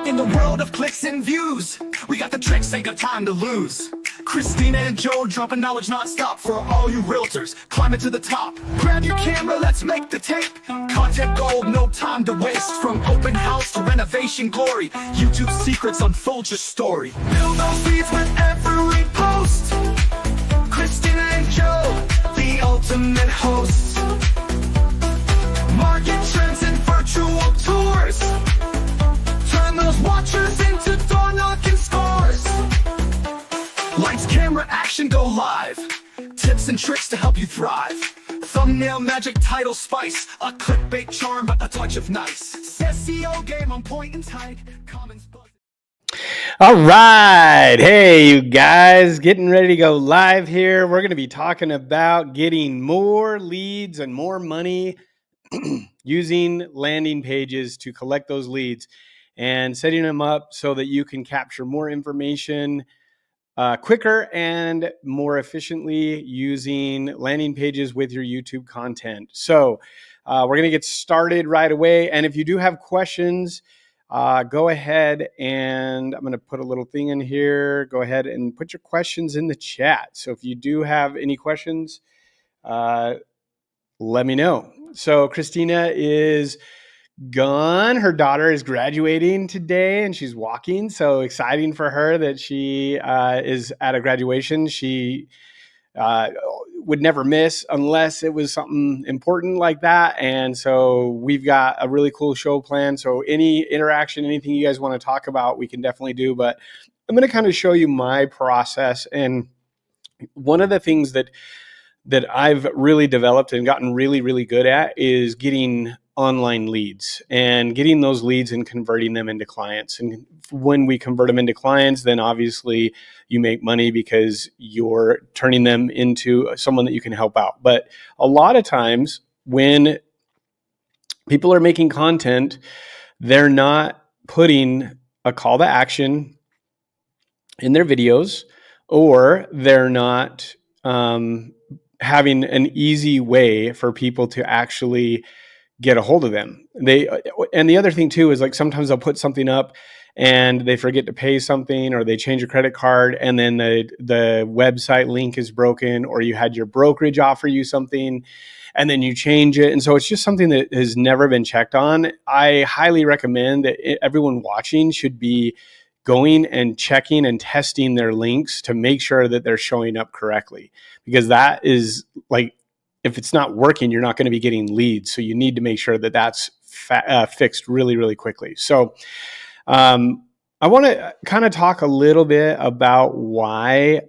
In the world of clicks and views, we got the tricks, ain't got time to lose. Kristina and Joe dropping knowledge non-stop for all you realtors climbing to the top. Grab your camera, let's make the tape. Content gold, no time to waste. From open house to renovation glory, YouTube secrets unfold your story. Build those leads with every post. Kristina and Joe, the ultimate hosts. Market trends and virtual tours. Turn those watchers into door knocking scores. Lights, camera, action, go live. Tips and tricks to help you thrive. Thumbnail magic, title spice. A clickbait charm, a touch of nice. SEO game on point and tight. Comments buzz. All right. Hey, you guys, getting ready to go live here. We're going to be talking about getting more leads and more money using landing pages to collect those leads and setting them up so that you can capture more information quicker and more efficiently using landing pages with your YouTube content. So we're going to get started right away. And if you do have questions, go ahead and I'm going to put a little thing in here. Go ahead and put your questions in the chat. So if you do have any questions, let me know. So Kristina is gone. Her daughter is graduating today and she's walking. So exciting for her that she is at a graduation. She would never miss unless it was something important like that. And so we've got a really cool show planned. So any interaction, anything you guys want to talk about, we can definitely do. But I'm going to kind of show you my process. And one of the things that I've really developed and gotten really, really good at is getting online leads and getting those leads and converting them into clients. And when we convert them into clients, then obviously you make money because you're turning them into someone that you can help out. But a lot of times when people are making content, they're not putting a call to action in their videos, or they're not having an easy way for people to actually get a hold of them. And the other thing too is, like, sometimes they'll put something up and they forget to pay something, or they change your credit card and then the website link is broken, or you had your brokerage offer you something and then you change it. And so it's just something that has never been checked on. I highly recommend that everyone watching should be going and checking and testing their links to make sure that they're showing up correctly, because that is, like, if it's not working, you're not going to be getting leads. So you need to make sure that that's fixed really, really quickly. So I want to kind of talk a little bit about why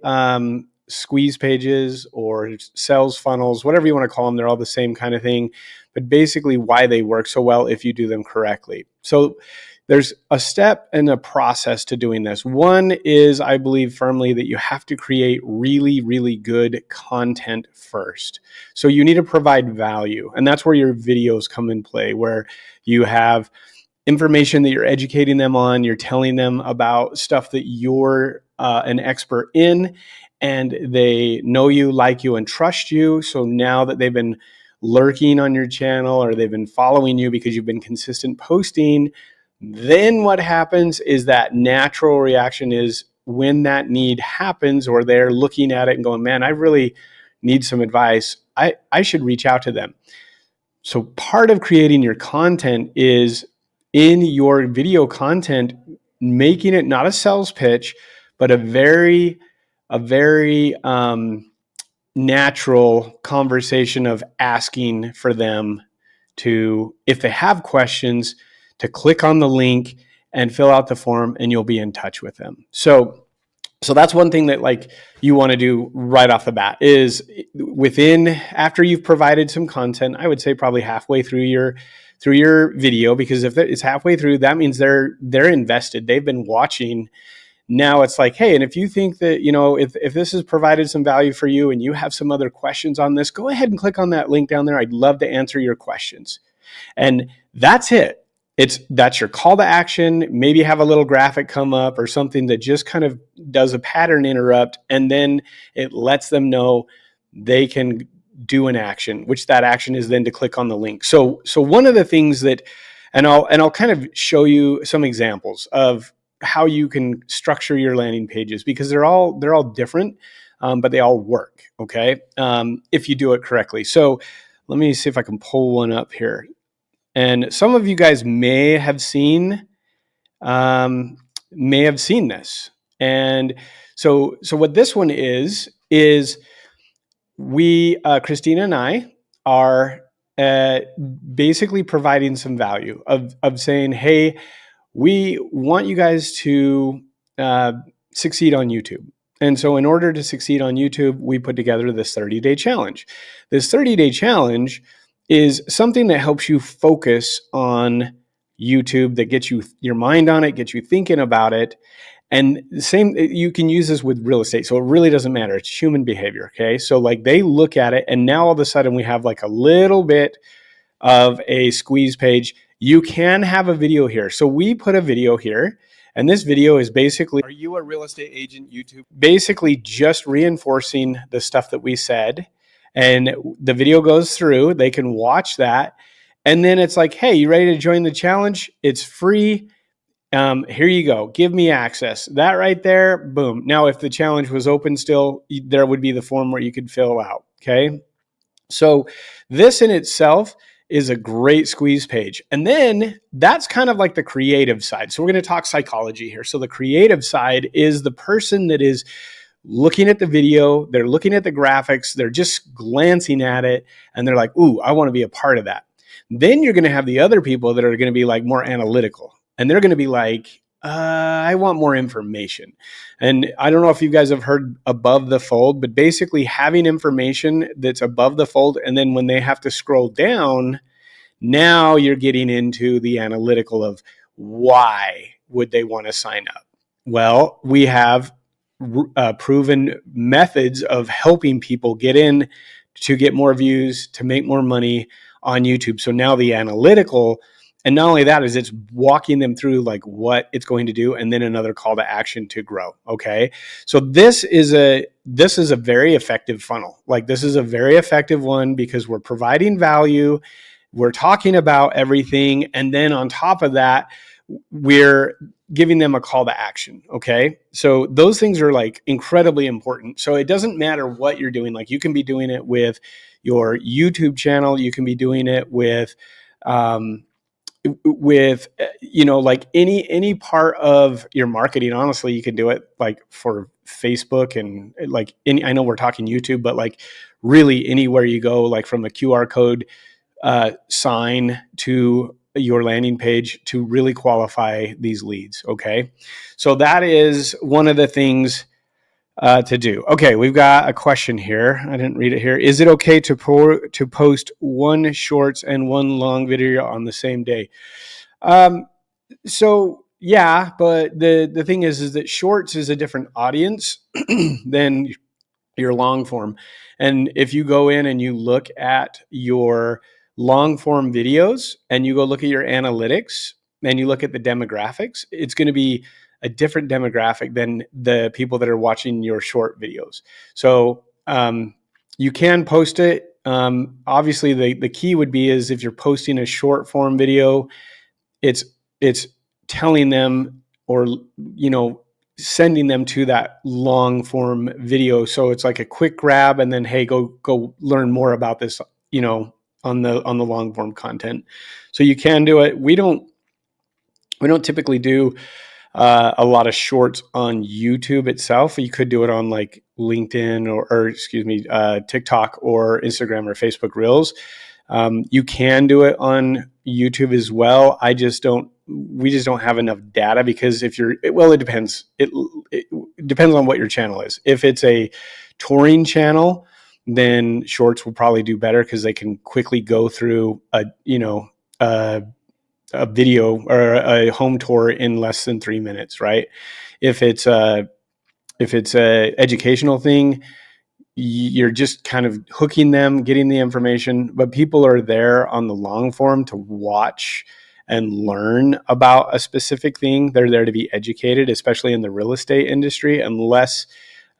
squeeze pages or sales funnels, whatever you want to call them, they're all the same kind of thing, but basically why they work so well if you do them correctly. So there's a step and a process to doing this. One is, I believe firmly, that you have to create really, really good content first. So you need to provide value. And that's where your videos come in play, where you have information that you're educating them on, you're telling them about stuff that you're an expert in, and they know you, like you, and trust you. So now that they've been lurking on your channel, or they've been following you because you've been consistent posting, then what happens is that natural reaction is, when that need happens, or they're looking at it and going, man, I really need some advice, I should reach out to them. So part of creating your content is, in your video content, making it not a sales pitch, but a very natural conversation of asking for them to, if they have questions, to click on the link and fill out the form, and you'll be in touch with them. So that's one thing that, like, you want to do right off the bat is, after you've provided some content, I would say probably halfway through your video, because if it's halfway through, that means they're invested. They've been watching. Now it's like, hey, and if you think that, if this has provided some value for you and you have some other questions on this, go ahead and click on that link down there. I'd love to answer your questions. And that's it. That's your call to action. Maybe have a little graphic come up or something that just kind of does a pattern interrupt, and then it lets them know they can do an action, which that action is then to click on the link. So one of the things that I'll kind of show you some examples of how you can structure your landing pages, because they're all different, but they all work. Okay, if you do it correctly. So let me see if I can pull one up here. And some of you guys may have seen this. And so what this one is we, Kristina and I, are basically providing some value of saying, hey, we want you guys to succeed on YouTube. And so in order to succeed on YouTube, we put together this 30-day challenge. This 30-day challenge is something that helps you focus on YouTube, that gets you your mind on it, gets you thinking about it. And the same, you can use this with real estate. So it really doesn't matter. It's human behavior. Okay. So like they look at it, and now all of a sudden we have like a little bit of a squeeze page. You can have a video here. So we put a video here, and this video is basically, are you a real estate agent? YouTube, basically just reinforcing the stuff that we said. And the video goes through, they can watch that. And then it's like, hey, you ready to join the challenge? It's free. Here you go. Give me access. That right there, boom. Now, if the challenge was open still, there would be the form where you could fill out. Okay. So this in itself is a great squeeze page. And then that's kind of like the creative side. So we're going to talk psychology here. So the creative side is the person that is looking at the video, they're looking at the graphics, they're just glancing at it, and they're like, ooh, I want to be a part of that. Then you're going to have the other people that are going to be like more analytical. And they're going to be like, I want more information. And I don't know if you guys have heard above the fold, but basically having information that's above the fold. And then when they have to scroll down, now you're getting into the analytical of why would they want to sign up? Well, we have proven methods of helping people get in to get more views, to make more money on YouTube. So now the analytical, and not only that, is it's walking them through like what it's going to do, and then another call to action to grow. Okay. So this is a very effective funnel. Like this is a very effective one because we're providing value. We're talking about everything. And then on top of that, we're giving them a call to action. Okay. So those things are like incredibly important. So it doesn't matter what you're doing. Like you can be doing it with your YouTube channel. You can be doing it with, like any part of your marketing. Honestly, you can do it like for Facebook and like I know we're talking YouTube, but like really anywhere you go, like from a QR code sign to your landing page to really qualify these leads. Okay. So that is one of the things to do. Okay. We've got a question here. I didn't read it here. Is it okay to post one shorts and one long video on the same day? So yeah, but the thing is that shorts is a different audience than your long form. And if you go in and you look at your long form videos and you go look at your analytics and you look at the demographics, it's going to be a different demographic than the people that are watching your short videos. So you can post it. Obviously, the key would be is if you're posting a short form video, it's telling them or sending them to that long form video. So it's like a quick grab and then, hey, go learn more about this, on the long form content. So you can do it. We don't typically do a lot of shorts on YouTube itself. You could do it on like LinkedIn or TikTok or Instagram or Facebook Reels. You can do it on YouTube as well. We just don't have enough data because it depends. It depends on what your channel is. If it's a touring channel, then shorts will probably do better because they can quickly go through a video or a home tour in less than 3 minutes, right? If it's a educational thing, you're just kind of hooking them, getting the information, but people are there on the long form to watch and learn about a specific thing. They're there to be educated, especially in the real estate industry, unless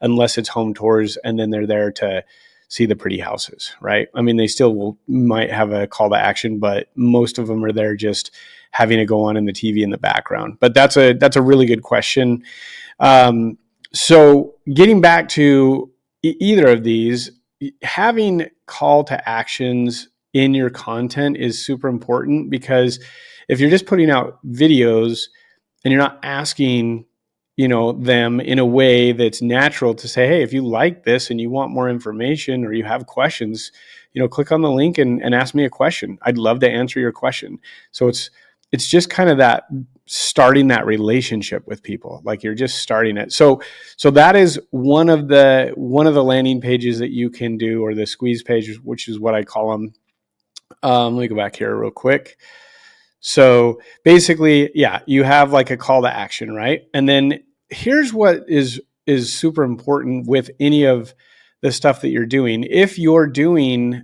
it's home tours, and then they're there to see the pretty houses, right? I mean, they still might have a call to action, but most of them are there just having it go on in the TV in the background. But that's a really good question. So getting back to either of these, having call to actions in your content is super important, because if you're just putting out videos and you're not asking, them in a way that's natural to say, hey, if you like this and you want more information or you have questions, click on the link and ask me a question. I'd love to answer your question. So it's just kind of that starting that relationship with people, like you're just starting it. So that is one of the landing pages that you can do, or the squeeze pages, which is what I call them. Let me go back here real quick. So basically, yeah, you have like a call to action, right? And then here's what is super important with any of the stuff that you're doing. If you're doing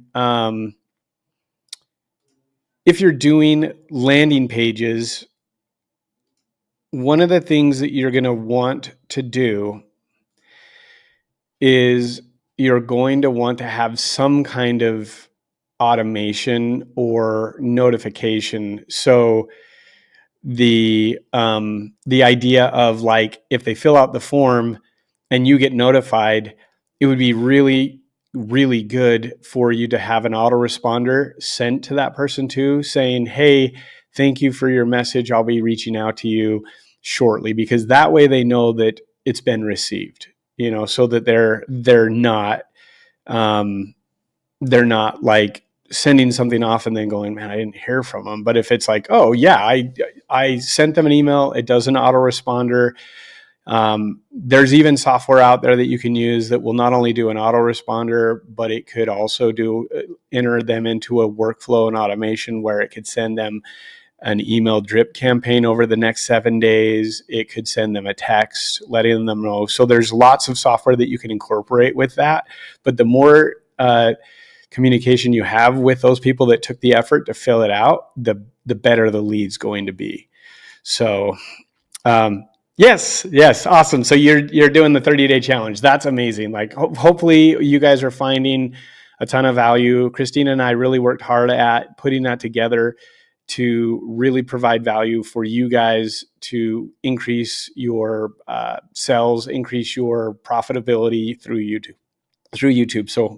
landing pages, one of the things that you're going to want to do is you're going to want to have some kind of automation or notification. So the idea of, like, if they fill out the form and you get notified, it would be really, really good for you to have an autoresponder sent to that person too, saying, hey, thank you for your message. I'll be reaching out to you shortly, because that way they know that it's been received, so that they're not like sending something off and then going, man, I didn't hear from them. But if it's like, oh yeah, I sent them an email, it does an autoresponder. There's even software out there that you can use that will not only do an autoresponder, but it could also enter them into a workflow and automation where it could send them an email drip campaign over the next 7 days. It could send them a text letting them know. So there's lots of software that you can incorporate with that. But the more communication you have with those people that took the effort to fill it out, the better the lead's going to be. So yes, awesome. So you're doing the 30-day challenge. That's amazing. Like hopefully you guys are finding a ton of value. Kristina and I really worked hard at putting that together to really provide value for you guys to increase your sales, increase your profitability through YouTube.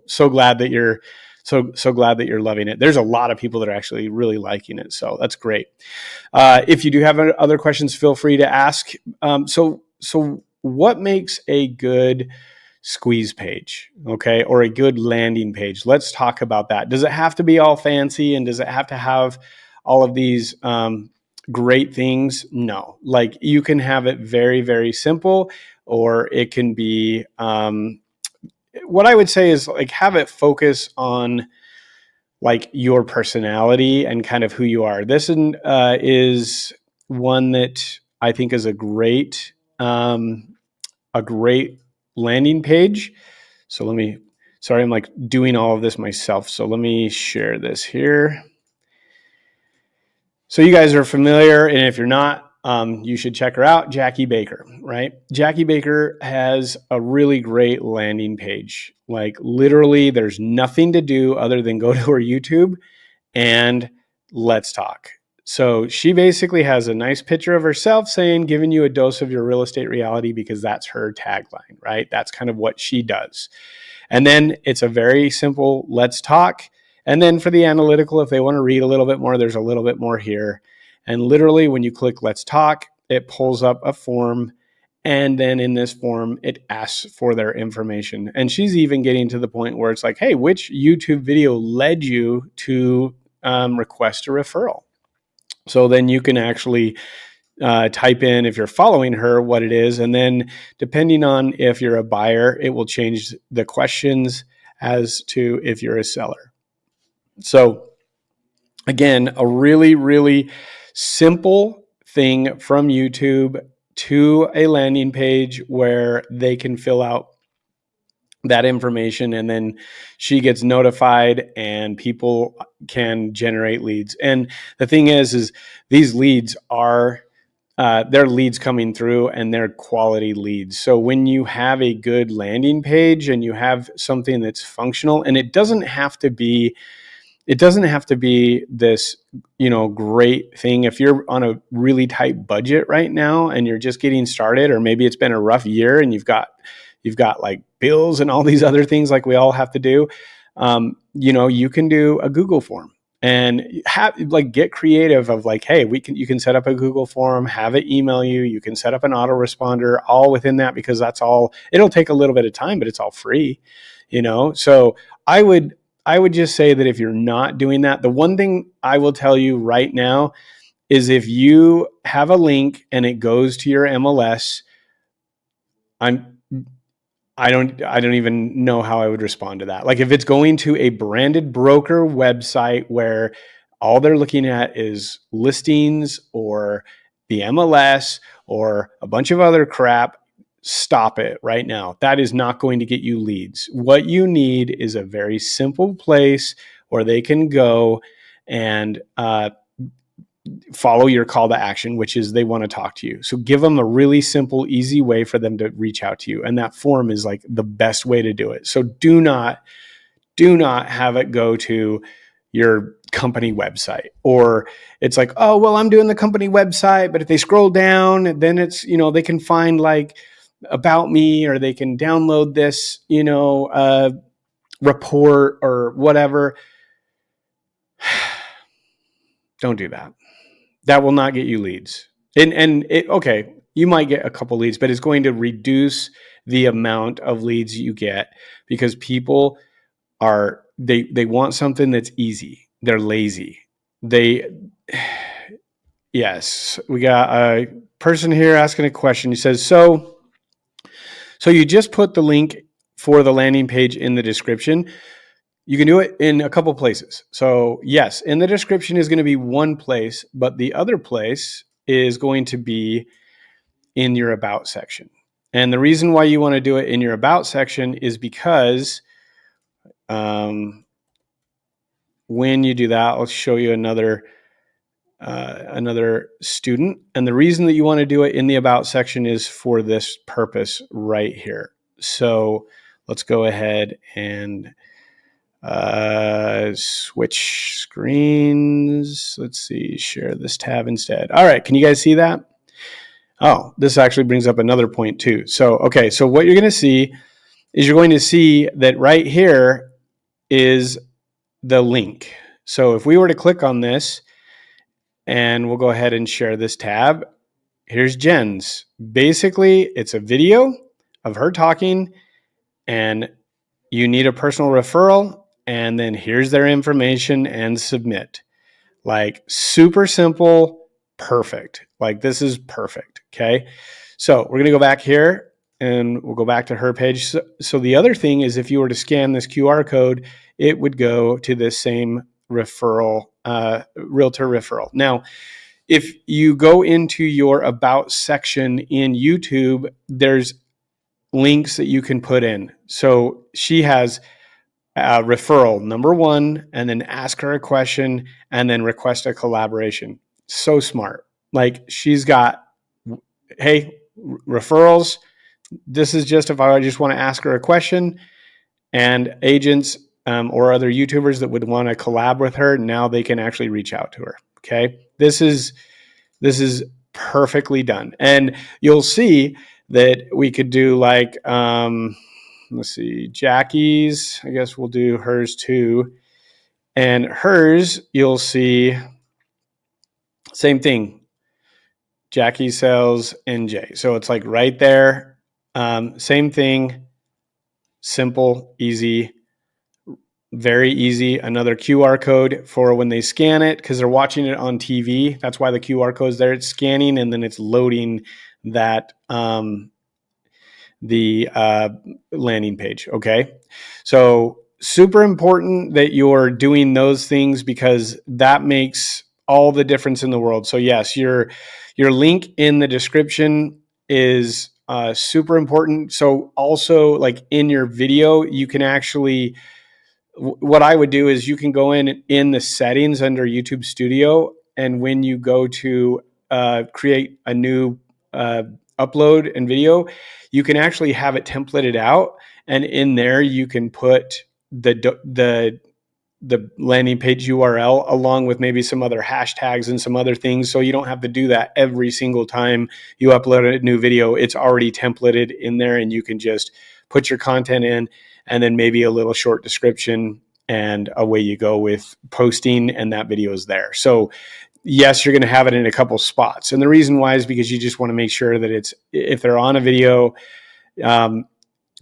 So glad that you're so glad that you're loving it. There's a lot of people that are actually really liking it. So that's great. If you do have other questions, feel free to ask. So what makes a good squeeze page, okay, or a good landing page? Let's talk about that. Does it have to be all fancy, and does it have to have all of these great things? No. Like, you can have it very, very simple, or it can be what I would say is, like, have it focus on like your personality and kind of who you are. This is one that I think is a great landing page. So I'm like doing all of this myself. So let me share this here. So you guys are familiar, and if you're not, you should check her out, Jackie Baker, right? Jackie Baker has a really great landing page. Like, literally, there's nothing to do other than go to her YouTube and let's talk. So she basically has a nice picture of herself saying, giving you a dose of your real estate reality, because that's her tagline, right? That's kind of what she does. And then it's a very simple let's talk. And then for the analytical, if they want to read a little bit more, there's a little bit more here. And literally, when you click let's talk, it pulls up a form. And then in this form, it asks for their information. And she's even getting to the point where it's like, hey, which YouTube video led you to request a referral? So then you can actually type in, if you're following her, what it is. And then depending on if you're a buyer, it will change the questions as to if you're a seller. So again, a really, really simple thing from YouTube to a landing page where they can fill out that information, and then she gets notified and people can generate leads. And the thing is these leads are they're leads coming through, and they're quality leads. So when you have a good landing page and you have something that's functional, and it doesn't have to be it doesn't have to be this, great thing. If you're on a really tight budget right now and you're just getting started, or maybe it's been a rough year and you've got like bills and all these other things like we all have to do, you can do a Google form and get creative of like, hey, you can set up a Google form, have it email you. You can set up an autoresponder all within that, because that's all. It'll take a little bit of time, but it's all free. So I would just say that if you're not doing that, the one thing I will tell you right now is if you have a link and it goes to your MLS, I don't even know how I would respond to that. Like if it's going to a branded broker website where all they're looking at is listings or the MLS or a bunch of other crap, stop it right now. That is not going to get you leads. What you need is a very simple place where they can go and follow your call to action, which is they want to talk to you. So give them a really simple, easy way for them to reach out to you. And that form is like the best way to do it. So do not have it go to your company website, or it's like, oh, well, I'm doing the company website, but if they scroll down, then it's, they can find like about me, or they can download this, report or whatever. Don't do that. That will not get you leads. Okay, you might get a couple leads, but it's going to reduce the amount of leads you get, because people they want something that's easy. They're lazy. Yes, we got a person here asking a question. He says, so you just put the link for the landing page in the description. You can do it in a couple places. So yes, in the description is going to be one place, but the other place is going to be in your about section. And the reason why you want to do it in your about section is because when you do that, I'll show you another student. And the reason that you want to do it in the about section is for this purpose right here. So let's go ahead and switch screens. Let's see, share this tab instead. All right, can you guys see that? Oh, this actually brings up another point too. So, okay, so what you're going to see is you're going to see that right here is the link. So if we were to click on this, and we'll go ahead and share this tab, here's Jen's. Basically, it's a video of her talking, and you need a personal referral, and then here's their information and submit. Like super simple, perfect. Like this is perfect. Okay. So we're going to go back here and we'll go back to her page. So the other thing is, if you were to scan this QR code, it would go to this same referral, realtor referral. Now, if you go into your about section in YouTube, there's links that you can put in. So she has referral number 1, and then ask her a question, and then request a collaboration. So smart. Like she's got, hey, referrals. This is just if I just want to ask her a question, and agents or other YouTubers that would want to collab with her, now they can actually reach out to her. Okay. This is perfectly done. And you'll see that we could do like, let's see, Jackie's, I guess we'll do hers too. And hers, you'll see, same thing, Jackie sells NJ. So it's like right there. Same thing, simple, easy, very easy. Another QR code for when they scan it, because they're watching it on TV. That's why the QR code is there. It's scanning, and then it's loading that the landing page. Okay. So super important that you're doing those things, because that makes all the difference in the world. So yes, your link in the description is super important. So also, like in your video, you can actually, what I would do is you can go in the settings under YouTube Studio, and when you go to create a new upload and video, you can actually have it templated out, and in there you can put the the landing page URL along with maybe some other hashtags and some other things. So you don't have to do that every single time you upload a new video. It's already templated in there, and you can just put your content in and then maybe a little short description, and away you go with posting, and that video is there. So yes, you're going to have it in a couple spots. And the reason why is because you just want to make sure that it's, if they're on a video,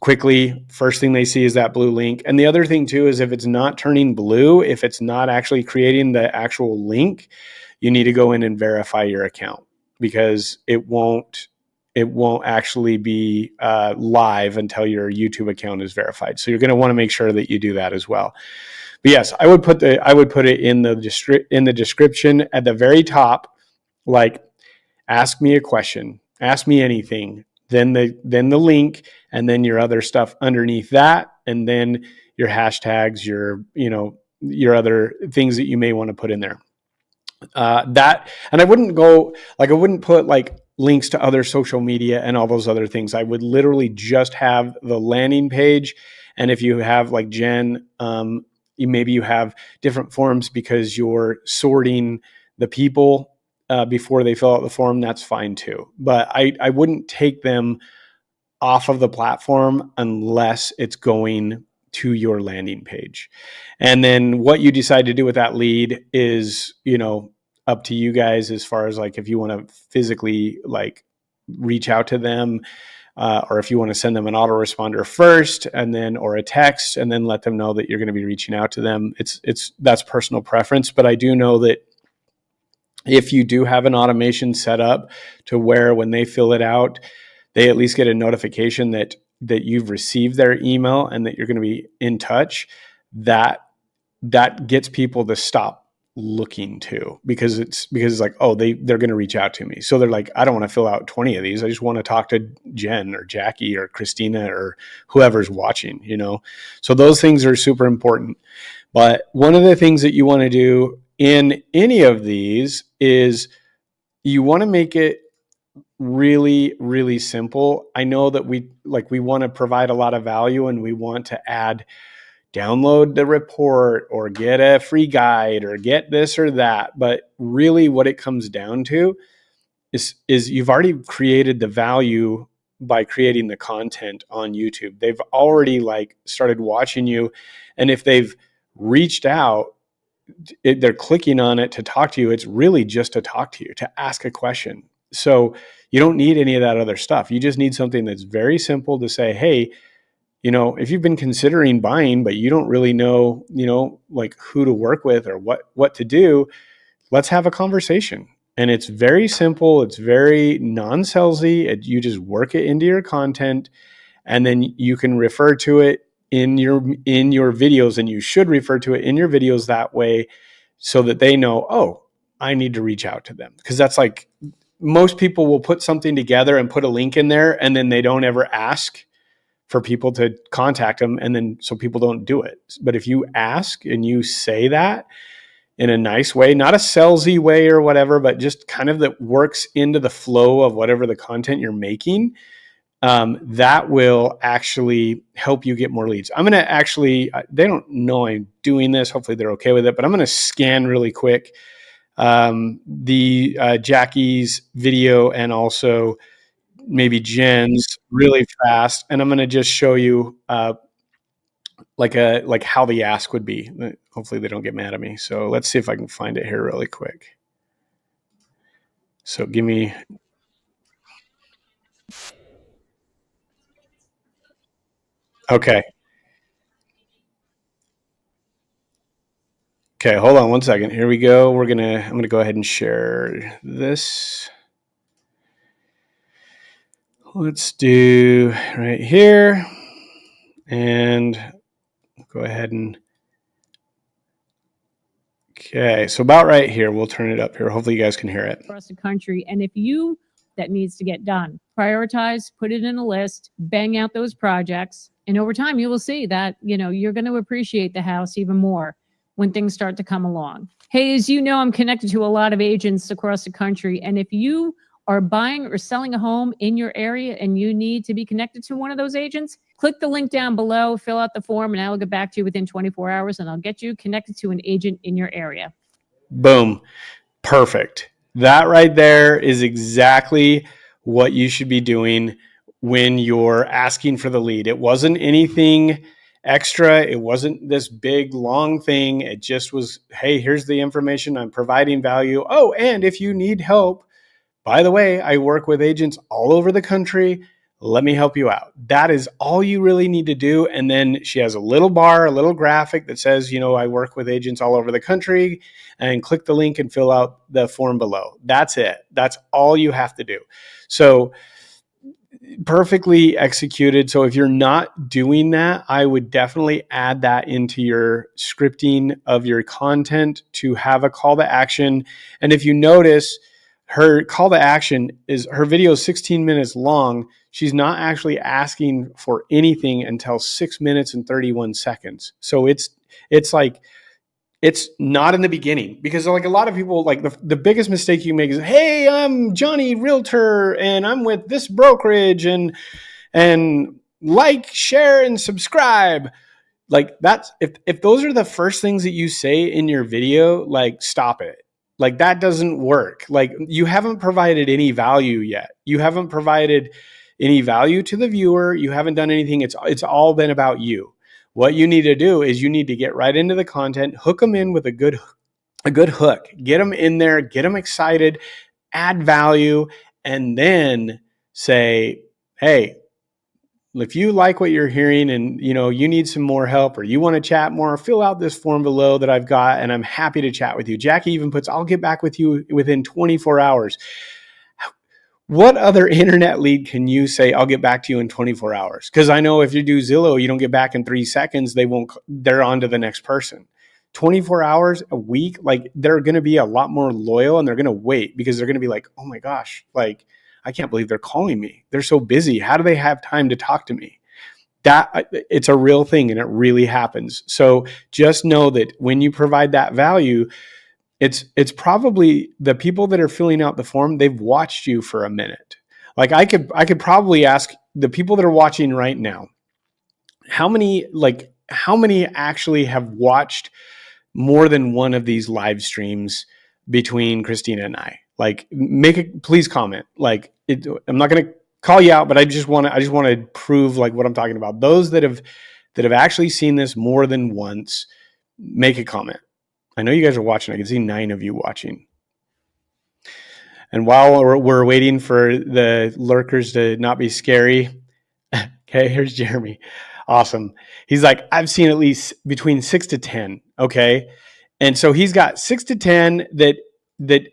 quickly, first thing they see is that blue link. And the other thing too is if it's not turning blue, if it's not actually creating the actual link, you need to go in and verify your account, because it won't actually be live until your YouTube account is verified. So you're going to want to make sure that you do that as well. But yes, I would put it in the description at the very top, like, ask me a question, ask me anything, then the link, and then your other stuff underneath that, and then your hashtags, your other things that you may want to put in there. And I wouldn't put like links to other social media and all those other things. I would literally just have the landing page. And if you have like Jen, maybe you have different forms because you're sorting the people before they fill out the form, that's fine too. But I wouldn't take them off of the platform unless it's going to your landing page. And then what you decide to do with that lead is, up to you guys, as far as like if you want to physically like reach out to them, or if you want to send them an autoresponder first and then, or a text, and then let them know that you're going to be reaching out to them. That's personal preference. But I do know that if you do have an automation set up to where when they fill it out, they at least get a notification that you've received their email and that you're going to be in touch, that gets people to stop looking too, because it's like, oh, they're going to reach out to me. So they're like, I don't want to fill out 20 of these. I just want to talk to Jen or Jackie or Kristina or whoever's watching, So those things are super important. But one of the things that you want to do in any of these is you want to make it really, really simple. I know that we want to provide a lot of value, and we want to add, download the report or get a free guide or get this or that. But really what it comes down to is you've already created the value by creating the content on YouTube. They've already like started watching you. And if they've reached out, they're clicking on it to talk to you. It's really just to talk to you, to ask a question. So you don't need any of that other stuff. You just need something that's very simple to say, hey, if you've been considering buying, but you don't really know, like who to work with or what to do, let's have a conversation. And it's very simple. It's very non-salesy. You just work it into your content, and then you can refer to it in your videos, and you should refer to it in your videos that way, so that they know, oh, I need to reach out to them. Because that's like, most people will put something together and put a link in there, and then they don't ever ask for people to contact them. And then so people don't do it. But if you ask and you say that in a nice way, not a salesy way or whatever, but just kind of that works into the flow of whatever the content you're making, that will actually help you get more leads. I'm going to actually, they don't know I'm doing this. Hopefully they're okay with it, but I'm going to scan really quick the Jackie's video and also maybe Jen's really fast. And I'm going to just show you like how the ask would be. Hopefully they don't get mad at me. So let's see if I can find it here really quick. So give me. Okay. Okay, hold on one second. Here we go. I'm going to go ahead and share this. Let's do right here. And go ahead and. Okay, so about right here, we'll turn it up here. Hopefully you guys can hear it. Across the country. And if that needs to get done, prioritize, put it in a list, bang out those projects. And over time, you will see that, you're going to appreciate the house even more when things start to come along. Hey, as you know, I'm connected to a lot of agents across the country. And if you are buying or selling a home in your area and you need to be connected to one of those agents, click the link down below, fill out the form, and I will get back to you within 24 hours and I'll get you connected to an agent in your area. Boom. Perfect. That right there is exactly what you should be doing when you're asking for the lead. It wasn't anything extra. It wasn't this big, long thing. It just was, hey, here's the information. I'm providing value. Oh, and if you need help, by the way, I work with agents all over the country. Let me help you out. That is all you really need to do. And then she has a little bar, a little graphic that says, I work with agents all over the country, and click the link and fill out the form below. That's it. That's all you have to do. So perfectly executed. So if you're not doing that, I would definitely add that into your scripting of your content to have a call to action. And if you notice, her call to action is her video is 16 minutes long. She's not actually asking for anything until 6 minutes and 31 seconds. So it's like, it's not in the beginning, because like a lot of people, like the biggest mistake you make is, hey, I'm Johnny Realtor and I'm with this brokerage, and like, share, and subscribe. Like, that's, if those are the first things that you say in your video, like, stop it. Like, that doesn't work. Like, you haven't provided any value yet. You haven't provided any value to the viewer. You haven't done anything. It's all been about you. What you need to do is you need to get right into the content, hook them in with a good hook, get them in there, get them excited, add value, and then say, hey, if you like what you're hearing and you need some more help, or you want to chat more, fill out this form below that I've got, and I'm happy to chat with you. Jackie even puts, I'll get back with you within 24 hours. What other internet lead can you say, I'll get back to you in 24 hours? Because I know if you do Zillow, you don't get back in 3 seconds, they're on to the next person. 24 hours a week, like, they're going to be a lot more loyal, and they're going to wait, because they're going to be like, oh my gosh, like, I can't believe they're calling me. They're so busy. How do they have time to talk to me? That it's a real thing, and it really happens. So just know that when you provide that value, it's probably the people that are filling out the form, they've watched you for a minute. Like, I could probably ask the people that are watching right now, how many actually have watched more than one of these live streams between Kristina and I? Like, please comment. Like, I'm not going to call you out, but I just want to prove like what I'm talking about. Those that have actually seen this more than once, make a comment. I know you guys are watching. I can see 9 of you watching. And while we're waiting for the lurkers to not be scary, okay, here's Jeremy. Awesome. He's like, I've seen at least between 6 to 10. Okay. And so he's got 6 to 10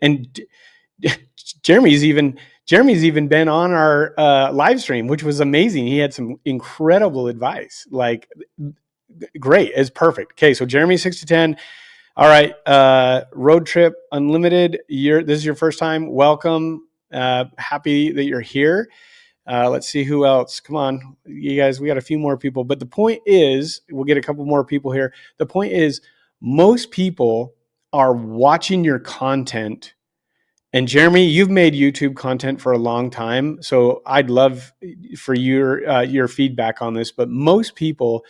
and Jeremy's even been on our live stream, which was amazing. He had some incredible advice. Like, great. It's perfect. Okay. So Jeremy, 6 to 10. All right. Road Trip Unlimited. This is your first time. Welcome. Happy that you're here. Let's see who else. Come on, you guys. We got a few more people. But the point is, we'll get a couple more people here. The point is, most people are watching your content. And Jeremy, you've made YouTube content for a long time, so I'd love for your feedback on this. But most people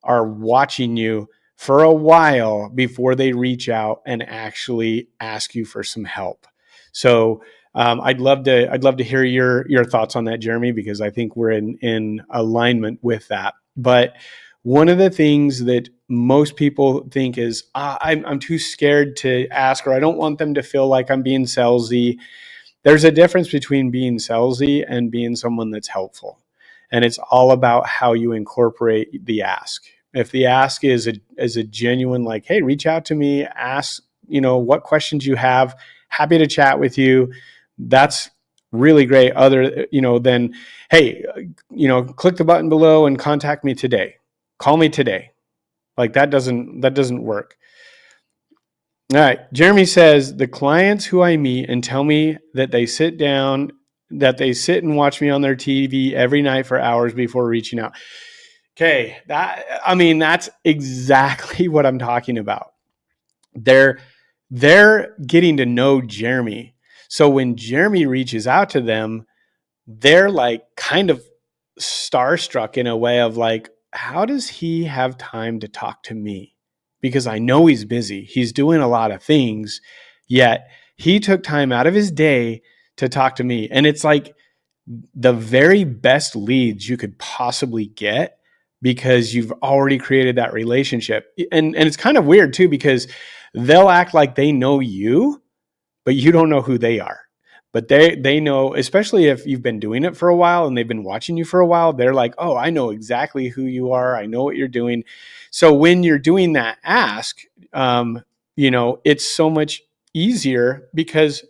are watching you for a while before they reach out and actually ask you for some help. So I'd love to hear your thoughts on that, Jeremy, because I think we're in alignment with that. But one of the things that most people think is, I'm too scared to ask, or I don't want them to feel like I'm being salesy. There's a difference between being salesy and being someone that's helpful. And it's all about how you incorporate the ask. If the ask is a genuine, like, hey, reach out to me, ask, what questions you have, happy to chat with you. That's really great. Than, hey, click the button below and contact me today. Call me today. Like, that doesn't work. All right. Jeremy says, the clients who I meet and tell me that they sit and watch me on their TV every night for hours before reaching out. Okay, that's exactly what I'm talking about. They're getting to know Jeremy. So when Jeremy reaches out to them, they're like kind of starstruck in a way of like, how does he have time to talk to me? Because I know he's busy. He's doing a lot of things, yet he took time out of his day to talk to me. And it's like the very best leads you could possibly get because you've already created that relationship. And it's kind of weird too, because they'll act like they know you, but you don't know who they are. But they know, especially if you've been doing it for a while and they've been watching you for a while, they're like, oh, I know exactly who you are. I know what you're doing. So when you're doing that ask, it's so much easier because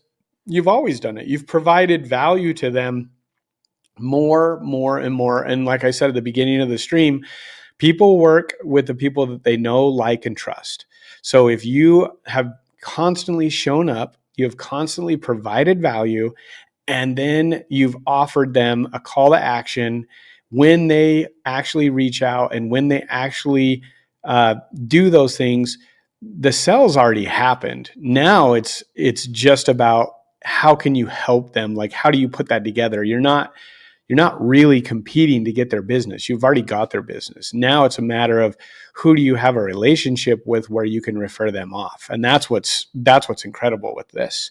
you've always done it. You've provided value to them more and more. And like I said at the beginning of the stream, people work with the people that they know, like, and trust. So if you have constantly shown up, you have constantly provided value, and then you've offered them a call to action when they actually reach out and when they actually do those things, the sale's already happened. Now it's just about how can you help them? Like, how do you put that together? You're not really competing to get their business. You've already got their business. Now it's a matter of who do you have a relationship with where you can refer them off. And that's what's incredible with this.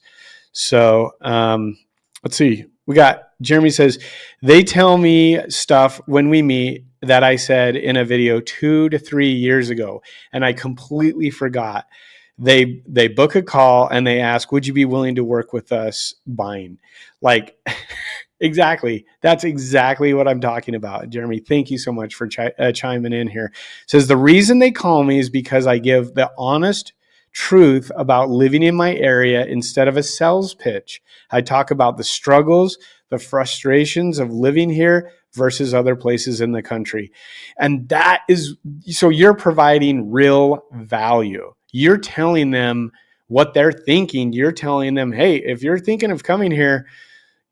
So let's see. We got Jeremy says, they tell me stuff when we meet that I said in a video 2 to 3 years ago, and I completely forgot. They book a call and they ask, would you be willing to work with us buying? Like, exactly. That's exactly what I'm talking about. Jeremy, thank you so much for chiming in here. It says, the reason they call me is because I give the honest truth about living in my area instead of a sales pitch. I talk about the struggles, the frustrations of living here versus other places in the country. And that is, so you're providing real value. You're telling them what they're thinking. You're telling them, hey, if you're thinking of coming here,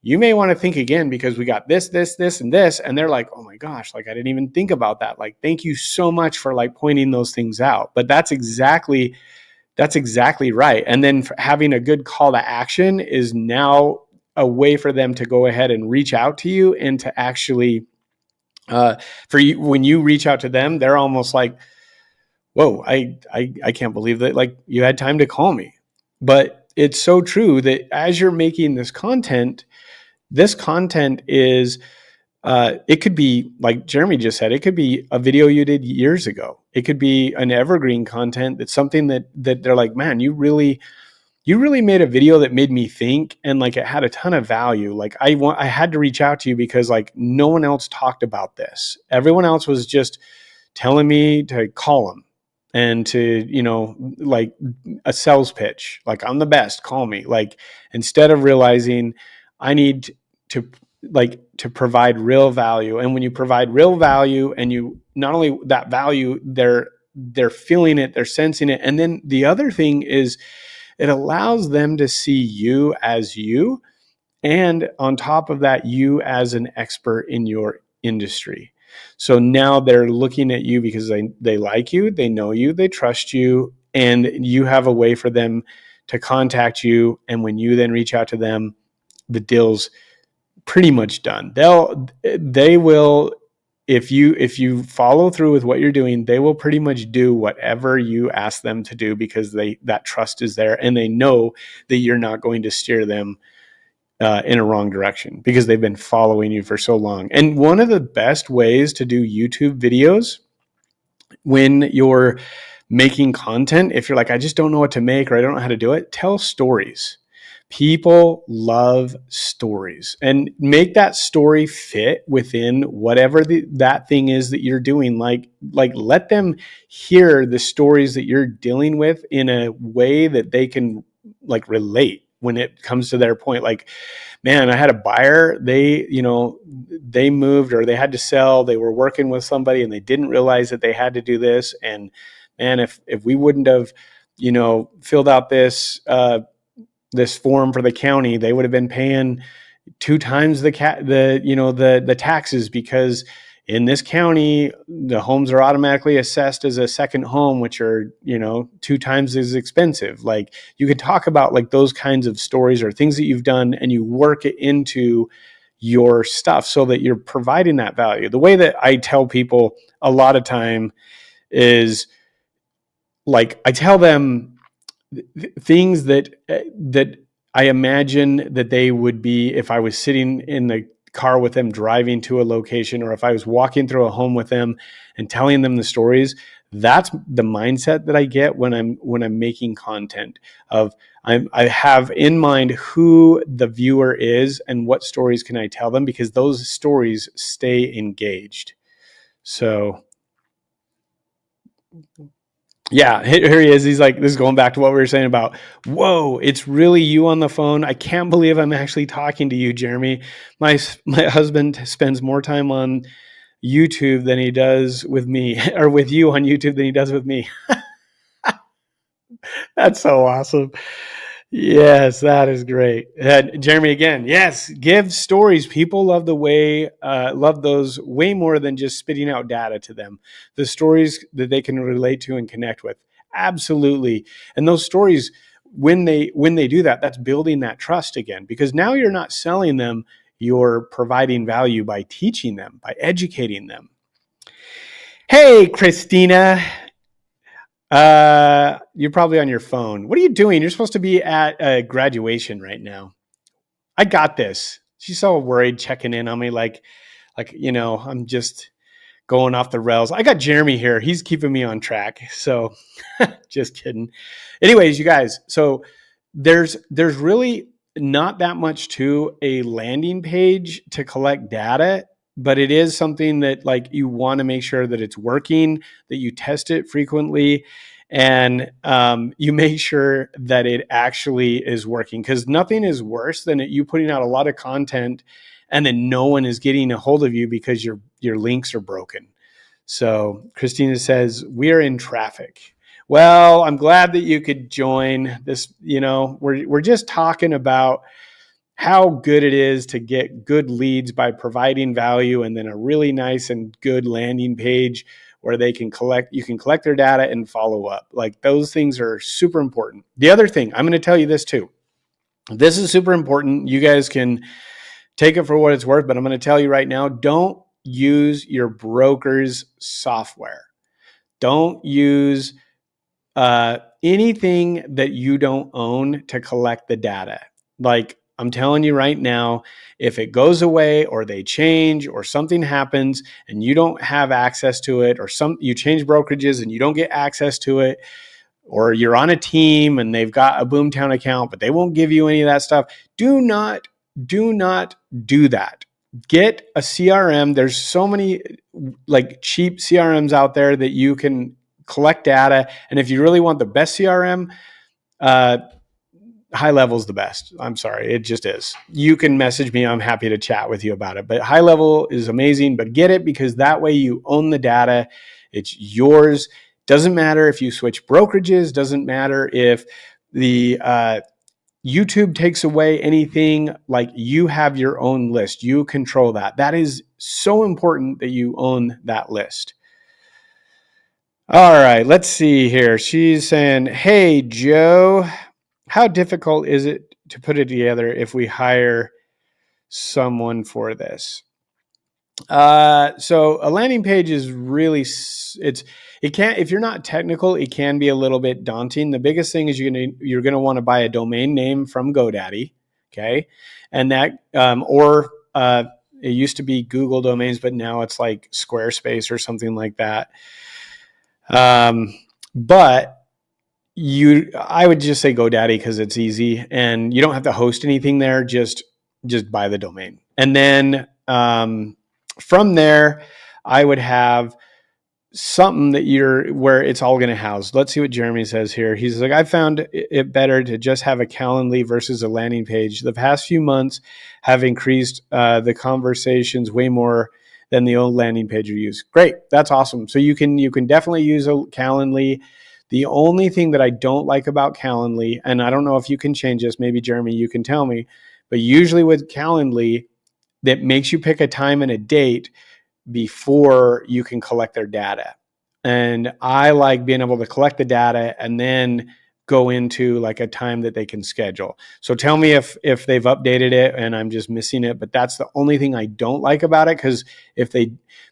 you may want to think again because we got this, and this. And they're like, oh my gosh, like I didn't even think about that. Like, thank you so much for like pointing those things out. But that's exactly right. And then having a good call to action is now a way for them to go ahead and reach out to you and to actually, for you, when you reach out to them, they're almost like, whoa, I can't believe that like you had time to call me. But it's so true that as you're making this content is, it could be, like Jeremy just said, it could be a video you did years ago. It could be an evergreen content that's something that they're like, man, you really made a video that made me think, and like it had a ton of value. Like I had to reach out to you because like no one else talked about this. Everyone else was just telling me to call them and to, like a sales pitch, like I'm the best, call me. Like, instead of realizing I need to provide real value. And when you provide real value, and you not only that value, they're feeling it, they're sensing it. And then the other thing is it allows them to see you as you, and on top of that, you as an expert in your industry. So now they're looking at you because they like you, they know you, they trust you, and you have a way for them to contact you. And when you then reach out to them, the deal's pretty much done. They will, if you follow through with what you're doing, they will pretty much do whatever you ask them to do because that trust is there, and they know that you're not going to steer them in a wrong direction because they've been following you for so long. And one of the best ways to do YouTube videos when you're making content, if you're like, I just don't know what to make or I don't know how to do it, tell stories. People love stories, and make that story fit within whatever that thing is that you're doing. Like let them hear the stories that you're dealing with in a way that they can like relate when it comes to their point. Like, man, I had a buyer, they moved, or they had to sell, they were working with somebody and they didn't realize that they had to do this. And man, if we wouldn't have, filled out this form for the county, they would have been paying 2 times the taxes because in this county, the homes are automatically assessed as a second home, which are, 2 times as expensive. Like, you can talk about like those kinds of stories or things that you've done, and you work it into your stuff so that you're providing that value. The way that I tell people a lot of time is, like, I tell them things that I imagine that they would be if I was sitting in the car with them driving to a location, or if I was walking through a home with them and telling them the stories. That's the mindset that I get when I'm making content. I have in mind who the viewer is and what stories can I tell them, because those stories stay engaged. So yeah, here he is. He's like, this is going back to what we were saying about, whoa, it's really you on the phone. I can't believe I'm actually talking to you, Jeremy. My husband spends more time on YouTube than he does with me, or with you on YouTube than he does with me. That's so awesome. Yes, that is great. Jeremy, again, yes, give stories. People love love those way more than just spitting out data to them. The stories that they can relate to and connect with. Absolutely. And those stories, when they do that, that's building that trust again, because now you're not selling them, you're providing value by teaching them, by educating them. Hey, Kristina. You're probably on your phone. What are you doing? You're supposed to be at a graduation right now. I got this. She's so worried, checking in on me, like, I'm just going off the rails. I got Jeremy here. He's keeping me on track. So just kidding. Anyways, you guys, so there's really not that much to a landing page to collect data, but it is something that, like, you want to make sure that it's working, that you test it frequently, and you make sure that it actually is working, because nothing is worse than you putting out a lot of content and then no one is getting a hold of you because your links are broken. So Kristina says, we're in traffic. Well, I'm glad that you could join this. We're just talking about how good it is to get good leads by providing value, and then a really nice and good landing page where you can collect their data and follow up. Like, those things are super important. The other thing, I'm going to tell you this too. This is super important. You guys can take it for what it's worth, but I'm going to tell you right now, don't use your broker's software. Don't use anything that you don't own to collect the data. Like, I'm telling you right now, if it goes away or they change or something happens and you don't have access to it, or you change brokerages and you don't get access to it, or you're on a team and they've got a Boomtown account, but they won't give you any of that stuff, do not do that. Get a CRM. There's so many like cheap CRMs out there that you can collect data. And if you really want the best CRM, High Level is the best. I'm sorry, it just is. You can message me. I'm happy to chat with you about it. But High Level is amazing. But get it, because that way you own the data. It's yours. Doesn't matter if you switch brokerages. Doesn't matter if the YouTube takes away anything. Like, you have your own list. You control that. That is so important that you own that list. All right, let's see here. She's saying, hey, Joe, how difficult is it to put it together if we hire someone for this? So a landing page is really, if you're not technical, it can be a little bit daunting. The biggest thing is you're going to want to buy a domain name from GoDaddy. Okay. And that, it used to be Google domains, but now it's like Squarespace or something like that. But I would just say GoDaddy, because it's easy and you don't have to host anything there. Just buy the domain. And then, from there, I would have something where it's all going to house. Let's see what Jeremy says here. He's like, I found it better to just have a Calendly versus a landing page. The past few months have increased the conversations way more than the old landing page you use. Great. That's awesome. So you can definitely use a Calendly. The only thing that I don't like about Calendly, and I don't know if you can change this, maybe Jeremy, you can tell me, but usually with Calendly, that makes you pick a time and a date. before you can collect their data. And I like being able to collect the data and then go into like a time that they can schedule. So tell me if they've updated it and I'm just missing it, but that's the only thing I don't like about it, because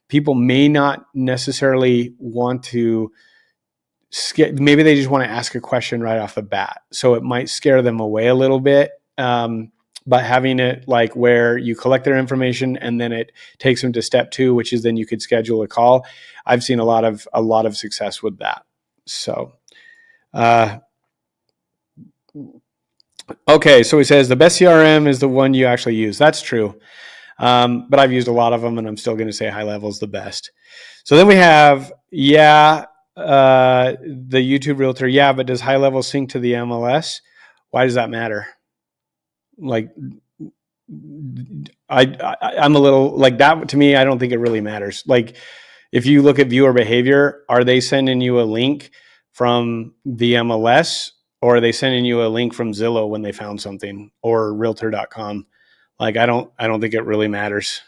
people may not necessarily want to maybe they just want to ask a question right off the bat. So it might scare them away a little bit. But having it like where you collect their information and then it takes them to step 2, which is then you could schedule a call. I've seen a lot of success with that. So, okay. So he says the best CRM is the one you actually use. That's true. But I've used a lot of them and I'm still going to say high level is the best. So then we have, the YouTube realtor. Yeah. But does high level sync to the MLS? Why does that matter? Like, I'm a little like that to me. I don't think it really matters. Like, if you look at viewer behavior, are they sending you a link from the MLS or are they sending you a link from Zillow when they found something, or realtor.com? Like, I don't think it really matters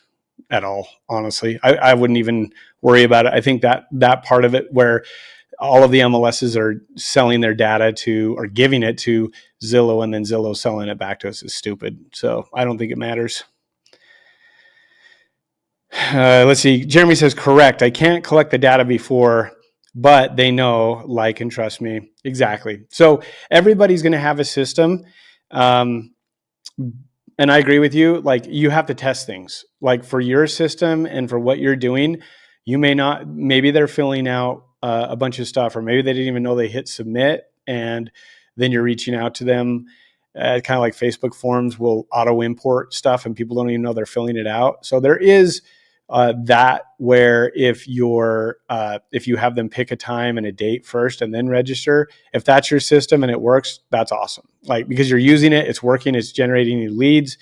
at all. Honestly, I wouldn't even worry about it. I think that part of it where all of the MLSs are selling their data to, or giving it to Zillow and then Zillow selling it back to us is stupid. So I don't think it matters. Let's see. Jeremy says, correct. I can't collect the data before, but they know, like, and trust me. Exactly. So everybody's going to have a system. And I agree with you. Like, you have to test things like for your system and for what you're doing. You maybe they're filling out a bunch of stuff, or maybe they didn't even know they hit submit, and then you're reaching out to them. Kind of like Facebook forms will auto import stuff and people don't even know they're filling it out. So there is that where if you have them pick a time and a date first and then register, if that's your system and it works, that's awesome. Like, because you're using it, it's working, it's generating new leads.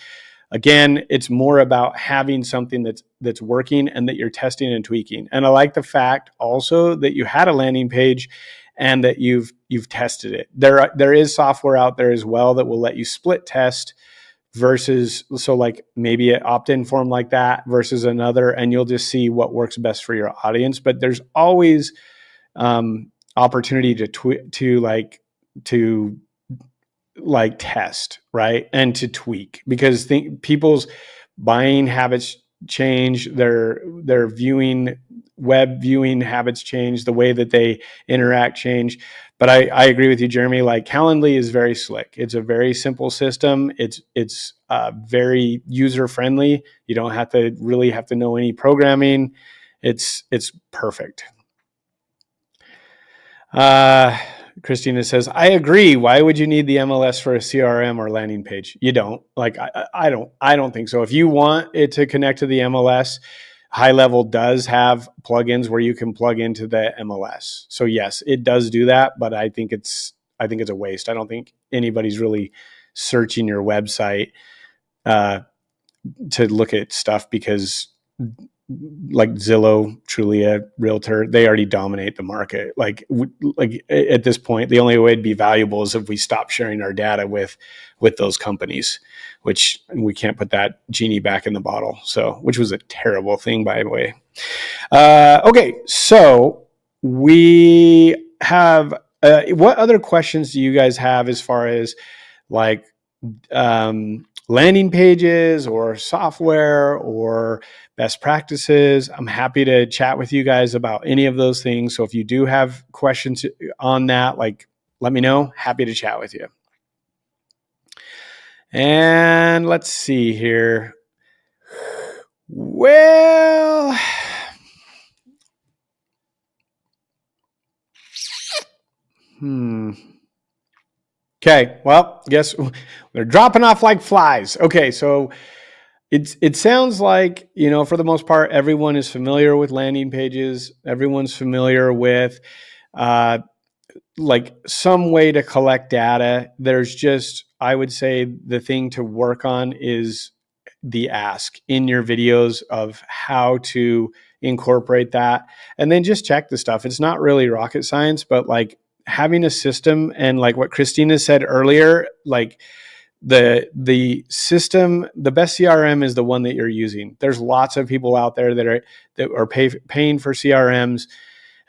Again, it's more about having something that's working and that you're testing and tweaking. And I like the fact also that you had a landing page and that you've tested it. There is software out there as well that will let you split test versus, so like maybe an opt-in form like that versus another, and you'll just see what works best for your audience. But there's always opportunity to test, right? And to tweak, because people's buying habits change, their web viewing habits change, the way that they interact change. But I agree with you, Jeremy. Like, Calendly is very slick. It's a very simple system. It's very user friendly. You don't have to know any programming. It's perfect. Kristina says, I agree. Why would you need the MLS for a CRM or landing page? You don't. Like, I don't think so. If you want it to connect to the MLS, High Level does have plugins where you can plug into the MLS. So yes, it does do that, but I think it's a waste. I don't think anybody's really searching your website to look at stuff, because like Zillow, Trulia, Realtor, they already dominate the market. Like at this point, the only way it'd be valuable is if we stop sharing our data with those companies, which we can't put that genie back in the bottle. So, which was a terrible thing, by the way. Okay, so we have, what other questions do you guys have as far as like landing pages or software or best practices? I'm happy to chat with you guys about any of those things. So if you do have questions on that, like, let me know. Happy to chat with you. And let's see here. Well, okay, well, guess they're dropping off like flies. Okay, so it sounds like, for the most part, everyone is familiar with landing pages. Everyone's familiar with like some way to collect data. There's just, I would say, the thing to work on is the ask in your videos of how to incorporate that, and then just check the stuff. It's not really rocket science, but like having a system, and like what Kristina said earlier, like the system, the best CRM is the one that you're using. There's lots of people out there that are paying for CRMs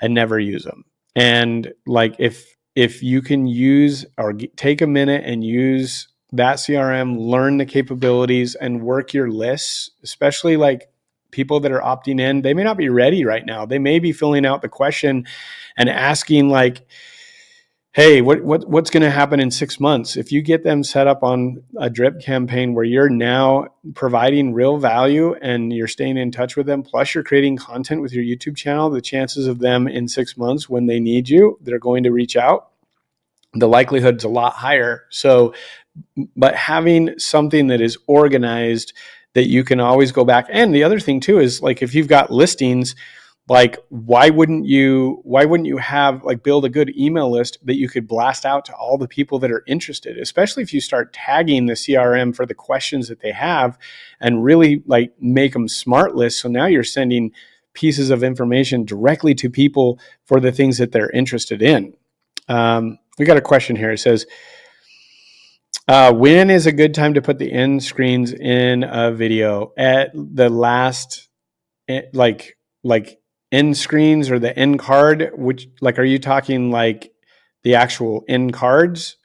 and never use them. And like if you can use or take a minute and use that CRM, learn the capabilities and work your lists, especially like people that are opting in, they may not be ready right now. They may be filling out the question and asking like, hey, what's going to happen in 6 months? If you get them set up on a drip campaign where you're now providing real value and you're staying in touch with them, plus you're creating content with your YouTube channel, the chances of them in 6 months when they need you, they're going to reach out. The likelihood's a lot higher. So, but having something that is organized that you can always go back. And the other thing too is like if you've got listings, like why wouldn't you have like build a good email list that you could blast out to all the people that are interested, especially if you start tagging the CRM for the questions that they have and really like make them smart lists. So now you're sending pieces of information directly to people for the things that they're interested in. We got a question here. It says, when is a good time to put the end screens in a video? At the last, like end screens or the end card, which like, are you talking like the actual end cards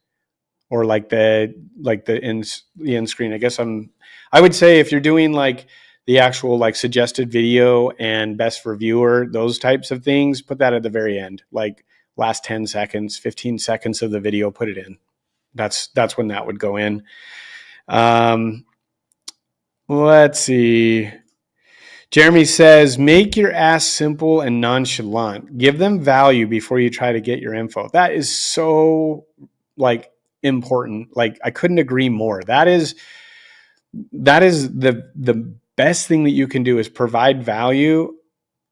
or like the end screen? I guess I would say if you're doing like the actual like suggested video and best for viewer, those types of things, put that at the very end, like last 10 seconds, 15 seconds of the video, put it in. That's when that would go in. Let's see. Jeremy says, make your ask simple and nonchalant. Give them value before you try to get your info. That is so like important. Like I couldn't agree more. That is the best thing that you can do is provide value.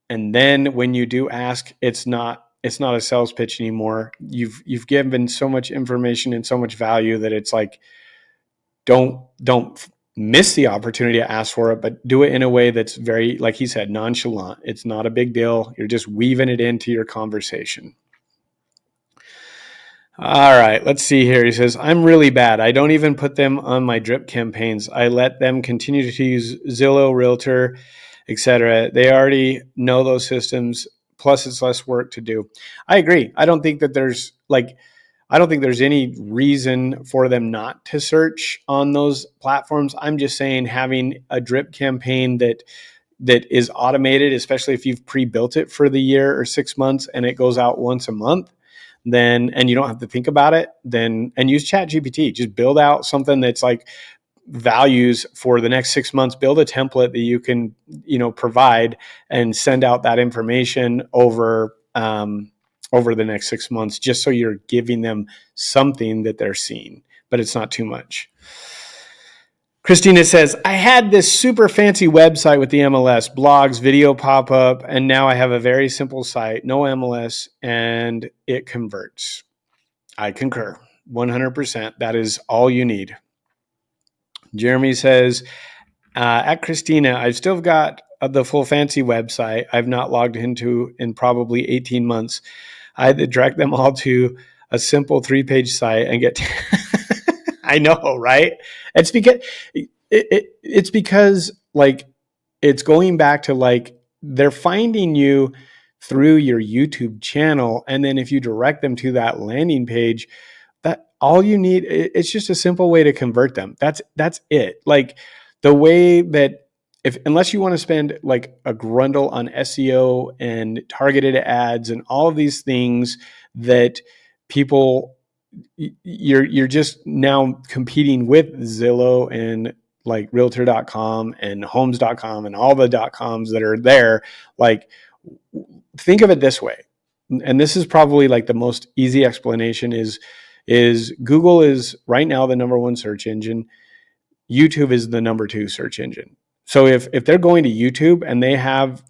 And then when you do ask, it's not a sales pitch anymore. You've given so much information and so much value that it's like, don't miss the opportunity to ask for it, but do it in a way that's very, like he said, nonchalant. It's not a big deal. You're just weaving it into your conversation. All right, let's see here. He says, I'm really bad. I don't even put them on my drip campaigns. I let them continue to use Zillow, Realtor, etc. They already know those systems. Plus, it's less work to do. I agree. I don't think there's any reason for them not to search on those platforms. I'm just saying having a drip campaign that is automated, especially if you've pre-built it for the year or 6 months and it goes out once a month, and you don't have to think about it, and use ChatGPT. Just build out something that's like values for the next 6 months, build a template that you can, provide and send out that information over the next 6 months, just so you're giving them something that they're seeing, but it's not too much. Kristina says, I had this super fancy website with the MLS, blogs, video pop-up, and now I have a very simple site, no MLS, and it converts. I concur, 100%. That is all you need. Jeremy says, at Kristina, I've still got the full fancy website I've not logged into in probably 18 months. I had to direct them all to a simple 3-page site and get I know, right? It's because like it's going back to like they're finding you through your YouTube channel, and then if you direct them to that landing page, that all you need, it's just a simple way to convert them. That's it. Like the way that unless you want to spend like a grundle on SEO and targeted ads and all of these things that people, you're just now competing with Zillow and like realtor.com and homes.com and all the .coms that are there. Like think of it this way. And this is probably like the most easy explanation is Google is right now the number 1 search engine. YouTube is the number 2 search engine. So if they're going to YouTube and they have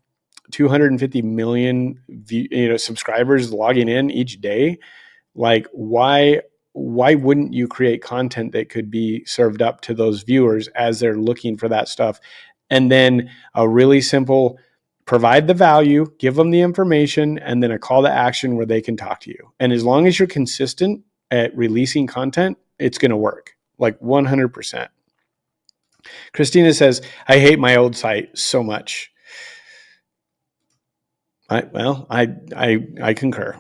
250 million subscribers logging in each day, like why wouldn't you create content that could be served up to those viewers as they're looking for that stuff? And then a really simple, provide the value, give them the information, and then a call to action where they can talk to you. And as long as you're consistent at releasing content, it's going to work. like 100%. Kristina says, I hate my old site so much. I concur.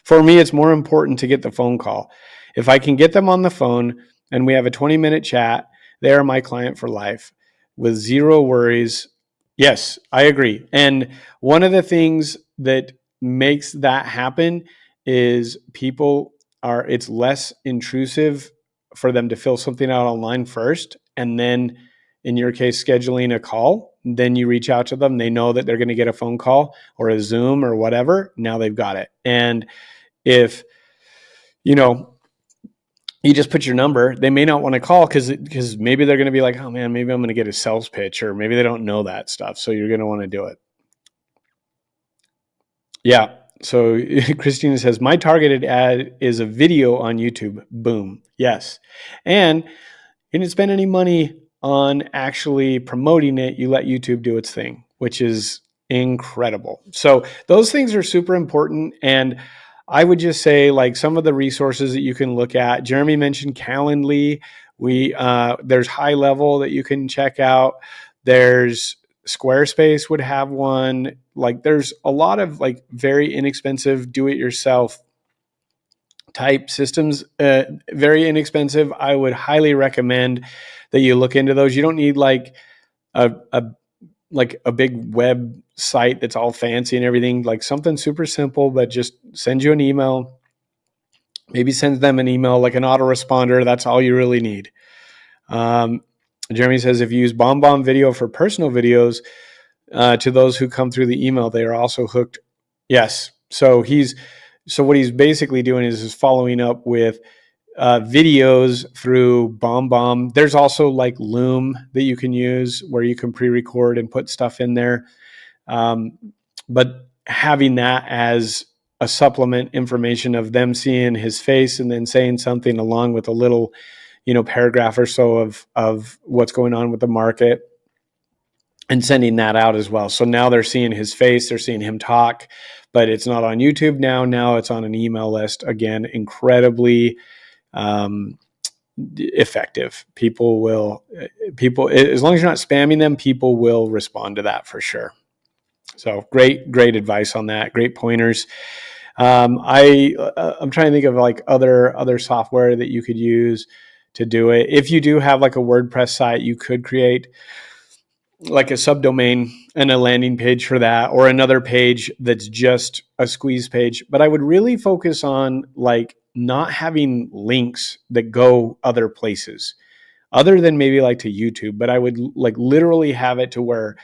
For me, it's more important to get the phone call. If I can get them on the phone and we have a 20-minute chat, they are my client for life with zero worries. Yes, I agree. And one of the things that makes that happen is it's less intrusive for them to fill something out online first, and then in your case, scheduling a call, then you reach out to them. They know that they're going to get a phone call or a Zoom or whatever. Now they've got it. And if, you just put your number, they may not want to call because maybe they're going to be like, oh man, maybe I'm going to get a sales pitch, or maybe they don't know that stuff. So you're going to want to do it. Yeah. So Kristina says, my targeted ad is a video on YouTube. Boom. Yes. And you didn't spend any money on actually promoting it. You let YouTube do its thing, which is incredible. So those things are super important. And I would just say, like, some of the resources that you can look at. Jeremy mentioned Calendly. There's High Level that you can check out. There's Squarespace would have one. Like, there's a lot of like very inexpensive do-it-yourself type systems, very inexpensive. I would highly recommend that you look into those. You don't need like a big web site that's all fancy and everything. Like something super simple, but just send you an email. Maybe send them an email, like an autoresponder. That's all you really need. Jeremy says, if you use BombBomb Video for personal videos, to those who come through the email, they are also hooked. Yes. So what he's basically doing is following up with videos through BombBomb. There's also like Loom that you can use where you can pre-record and put stuff in there. But having that as a supplement information of them seeing his face and then saying something along with a little, paragraph or so of what's going on with the market, and sending that out as well. So now they're seeing his face, they're seeing him talk, but it's not on YouTube now. Now it's on an email list. Again, incredibly effective. People, as long as you're not spamming them, people will respond to that for sure. So great advice on that. Great pointers. I'm trying to think of like other software that you could use to do it. If you do have like a WordPress site, you could create like a subdomain and a landing page for that, or another page that's just a squeeze page. But I would really focus on like not having links that go other places other than maybe like to YouTube. But I would like literally have it to where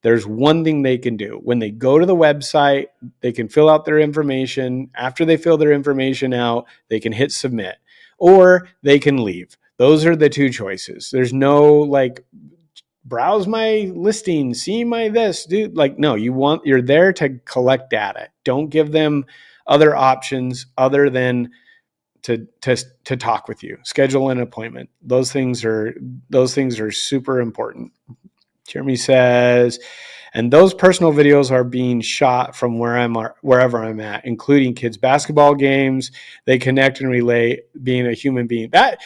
there's one thing they can do. When they go to the website, they can fill out their information. After they fill their information out, they can hit submit, or they can leave. Those are the two choices. There's no like, browse my listing, see my this, dude. Like, no, you're there to collect data. Don't give them other options other than to talk with you, schedule an appointment. Those things are super important. Jeremy says, and those personal videos are being shot from wherever I'm at, including kids' basketball games. They connect and relate, being a human being. That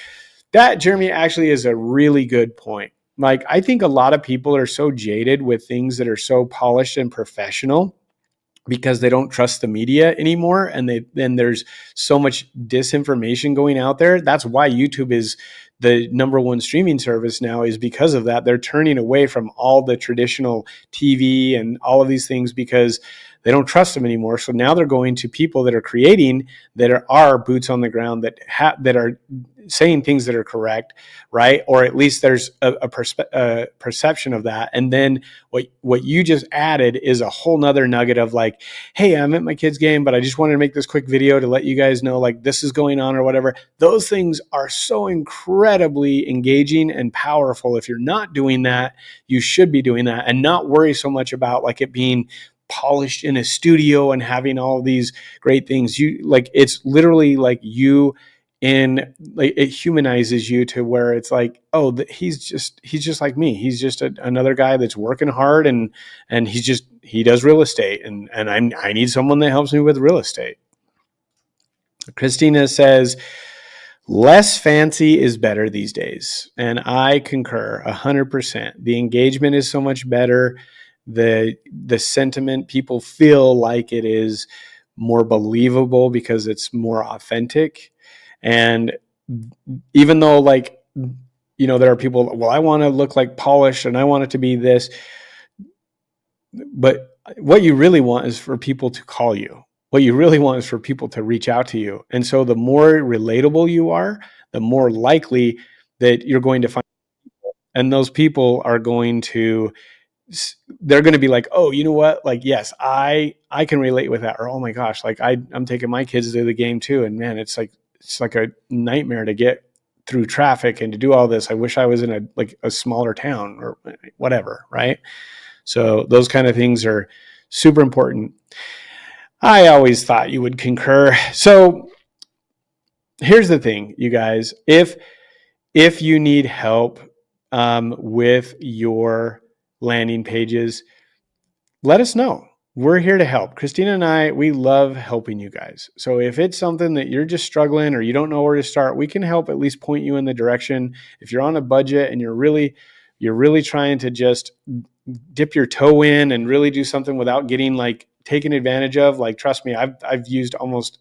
Jeremy actually is a really good point. Like, I think a lot of people are so jaded with things that are so polished and professional because they don't trust the media anymore. And there's so much disinformation going out there. That's why YouTube is the number one streaming service now, is because of that. They're turning away from all the traditional TV and all of these things because they don't trust them anymore. So now they're going to people that are creating, that are boots on the ground, that are saying things that are correct, right? Or at least there's a perception of that. And then what you just added is a whole nother nugget of like, hey, I'm at my kid's game, but I just wanted to make this quick video to let you guys know like this is going on or whatever. Those things are so incredibly engaging and powerful. If you're not doing that, you should be doing that and not worry so much about like it being polished in a studio and having all these great things. It's literally like it humanizes you to where it's like, oh, he's just like me. He's just another guy that's working hard and he does real estate and I need someone that helps me with real estate. Kristina says, Less fancy is better these days. And I concur 100%. The engagement is so much better. The sentiment, people feel like it is more believable because it's more authentic. And even though, like, you know, there are people, well, I want to look like polished and I want it to be this. But what you really want is for people to call you. What you really want is for people to reach out to you. And so the more relatable you are, the more likely that you're going to find people. And those people are going to, they're going to be like, oh, you know what? Like, yes, I can relate with that. Or, oh my gosh, like I'm taking my kids to the game too. And man, it's like a nightmare to get through traffic and to do all this. I wish I was in a smaller town or whatever. Right. So those kind of things are super important. I always thought you would concur. So here's the thing, you guys. If you need help with your landing pages, let us know. We're here to help. Kristina and I, we love helping you guys. So if it's something that you're just struggling or you don't know where to start, we can help at least point you in the direction. If you're on a budget and you're really trying to just dip your toe in and really do something without getting like taken advantage of, like, trust me, I've used almost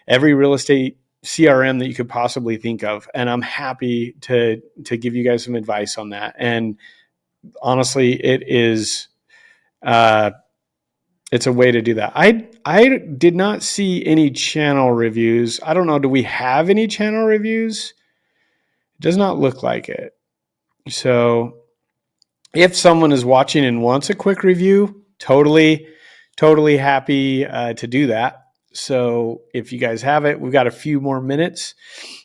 every real estate CRM that you could possibly think of. And I'm happy to give you guys some advice on that. And honestly, it is, it's a way to do that. I did not see any channel reviews. I don't know. Do we have any channel reviews? It does not look like it. So if someone is watching and wants a quick review, totally happy to do that. So if you guys have it, we've got a few more minutes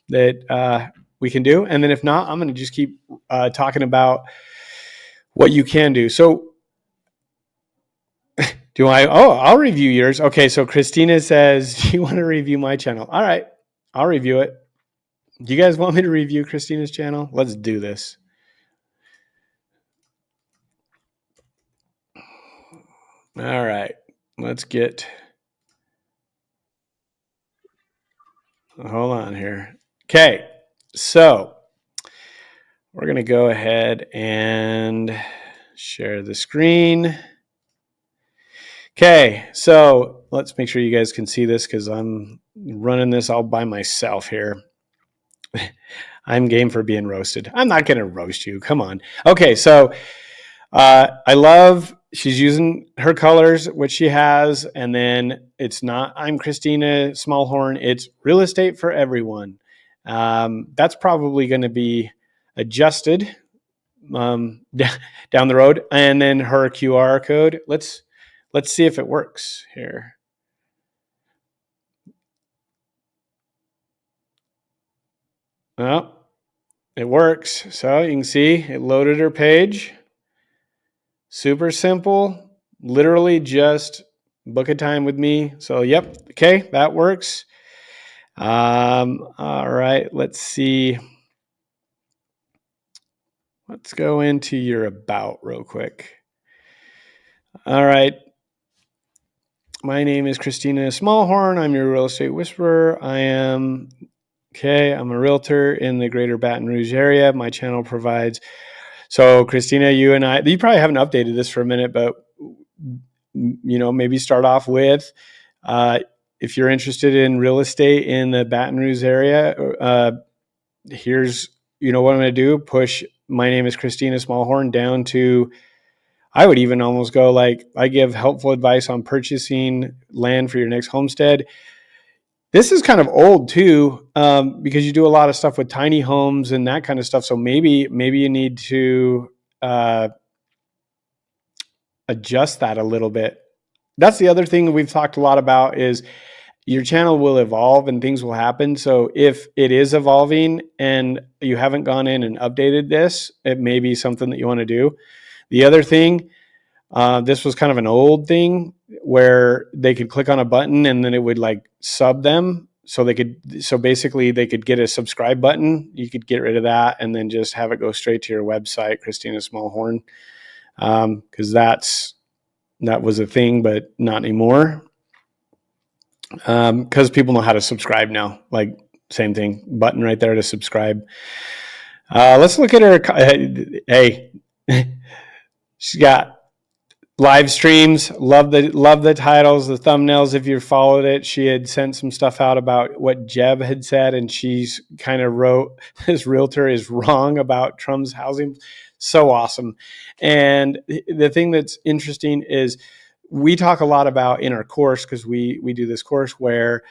that we can do. And then if not, I'm going to just keep talking about what you can do. So I'll review yours. Okay. So Kristina says, do you want to review my channel? All right. I'll review it. Do you guys want me to review Kristina's channel? Let's do this. All right. Let's get... Hold on here. Okay. So we're going to go ahead and share the screen. Okay. So let's make sure you guys can see this because I'm running this all by myself here. I'm game for being roasted. I'm not going to roast you. Come on. Okay. So I love, she's using her colors, which she has. And then it's not, I'm Kristina Smallhorn. It's real estate for everyone. That's probably going to be adjusted down the road. And then her QR code. Let's see if it works here. Well, it works. So you can see it loaded her page. Super simple, literally just book a time with me. So, yep. Okay. That works. All right. Let's see. Let's go into your about real quick. All right. My name is Kristina Smallhorn. I'm your real estate whisperer. I'm a realtor in the greater Baton Rouge area. My channel provides... So Kristina, you probably haven't updated this for a minute, but maybe start off with, if you're interested in real estate in the Baton Rouge area, here's, what I'm going to do. Push my name is Kristina Smallhorn down to, I would even almost go like, I give helpful advice on purchasing land for your next homestead. This is kind of old too, because you do a lot of stuff with tiny homes and that kind of stuff. So maybe you need to adjust that a little bit. That's the other thing we've talked a lot about is your channel will evolve and things will happen. So if it is evolving and you haven't gone in and updated this, it may be something that you want to do. The other thing, this was kind of an old thing where they could click on a button and then it would like sub them. So basically they could get a subscribe button. You could get rid of that and then just have it go straight to your website, Kristina Smallhorn. Cause that was a thing, but not anymore. Cause people know how to subscribe now. Like same thing, button right there to subscribe. Let's look at her. Hey, she's got live streams. Love the titles, the thumbnails. If you followed it, she had sent some stuff out about what Jeb had said, and she's kind of wrote, this realtor is wrong about Trump's housing. So awesome. And the thing that's interesting is we talk a lot about in our course, because we do this course where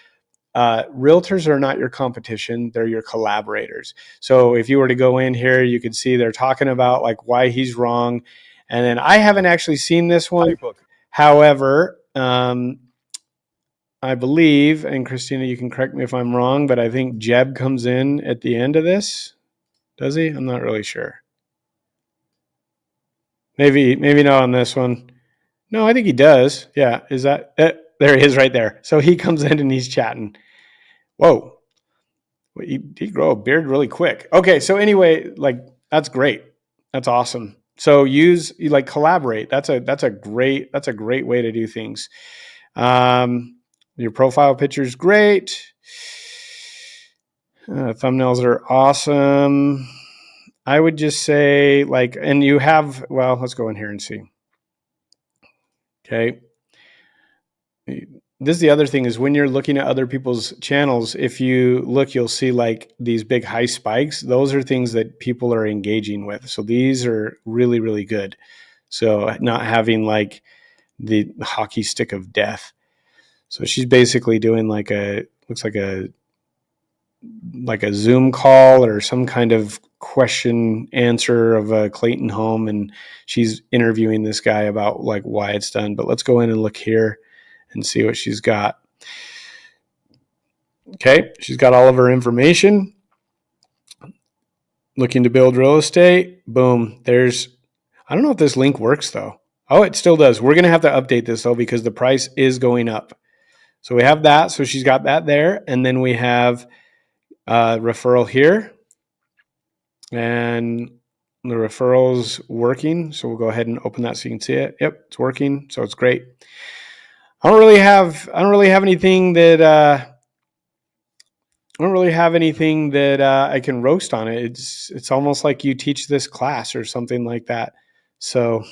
realtors are not your competition, they're your collaborators. So if you were to go in here, you could see they're talking about like why he's wrong. And then I haven't actually seen this one. However, I believe, and Kristina, you can correct me if I'm wrong, but I think Jeb comes in at the end of this. Does he? I'm not really sure. Maybe not on this one. No, I think he does. Yeah. Is that there he is right there. So he comes in and he's chatting. Whoa. He grow a beard really quick. Okay. So anyway, like that's great. That's awesome. So collaborate. That's a great way to do things. Your profile picture is great. Thumbnails are awesome. I would just say and you have, well, let's go in here and see. Okay. This is the other thing is when you're looking at other people's channels, if you look, you'll see like these big high spikes. Those are things that people are engaging with. So these are really, really good. So not having like the hockey stick of death. So she's basically doing looks like a Zoom call or some kind of question answer of a Clayton home. And she's interviewing this guy about like why it's done. But let's go in and look here and see what she's got. Okay, she's got all of her information. Looking to build real estate. Boom. I don't know if this link works though. Oh, it still does. We're going to have to update this though because the price is going up. So we have that. So she's got that there. And then we have referral here. And the referral's working. So we'll go ahead and open that so you can see it. Yep, it's working. So it's great. I don't really have anything that I can roast on it. It's almost like you teach this class or something like that. So,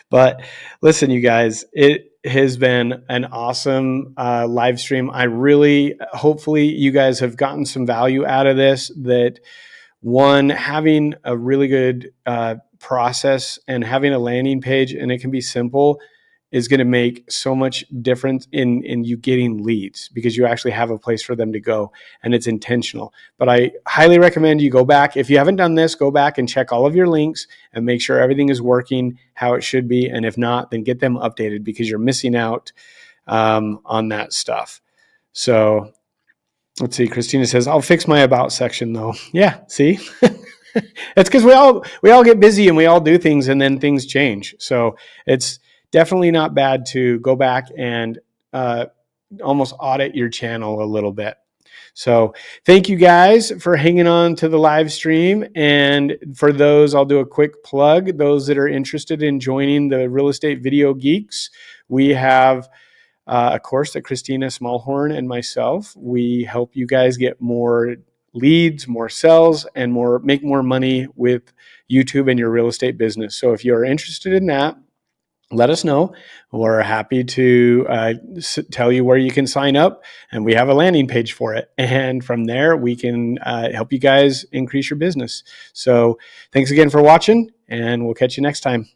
but listen, you guys, it has been an awesome live stream. Hopefully you guys have gotten some value out of this, that one, having a really good process and having a landing page, and it can be simple, is going to make so much difference in you getting leads because you actually have a place for them to go and it's intentional. But I highly recommend you go back. If you haven't done this, go back and check all of your links and make sure everything is working how it should be. And if not, then get them updated because you're missing out on that stuff. So let's see. Kristina says, I'll fix my about section though. Yeah, see? It's because we all get busy and we all do things and then things change. So it's definitely not bad to go back and almost audit your channel a little bit. So thank you guys for hanging on to the live stream. And for those, I'll do a quick plug. Those that are interested in joining the Real Estate Video Geeks, we have a course that Kristina Smallhorn and myself, we help you guys get more leads, more sales, and make more money with YouTube and your real estate business. So if you're interested in that, let us know. We're happy to tell you where you can sign up, and we have a landing page for it. And from there, we can help you guys increase your business. So thanks again for watching, and we'll catch you next time.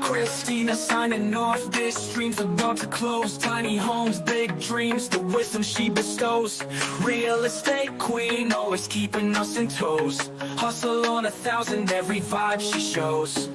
Kristina signing off. This dream's about to close. Tiny homes, big dreams, the wisdom she bestows. Real estate queen, always keeping us in toes. Hustle on 1,000, every vibe she shows.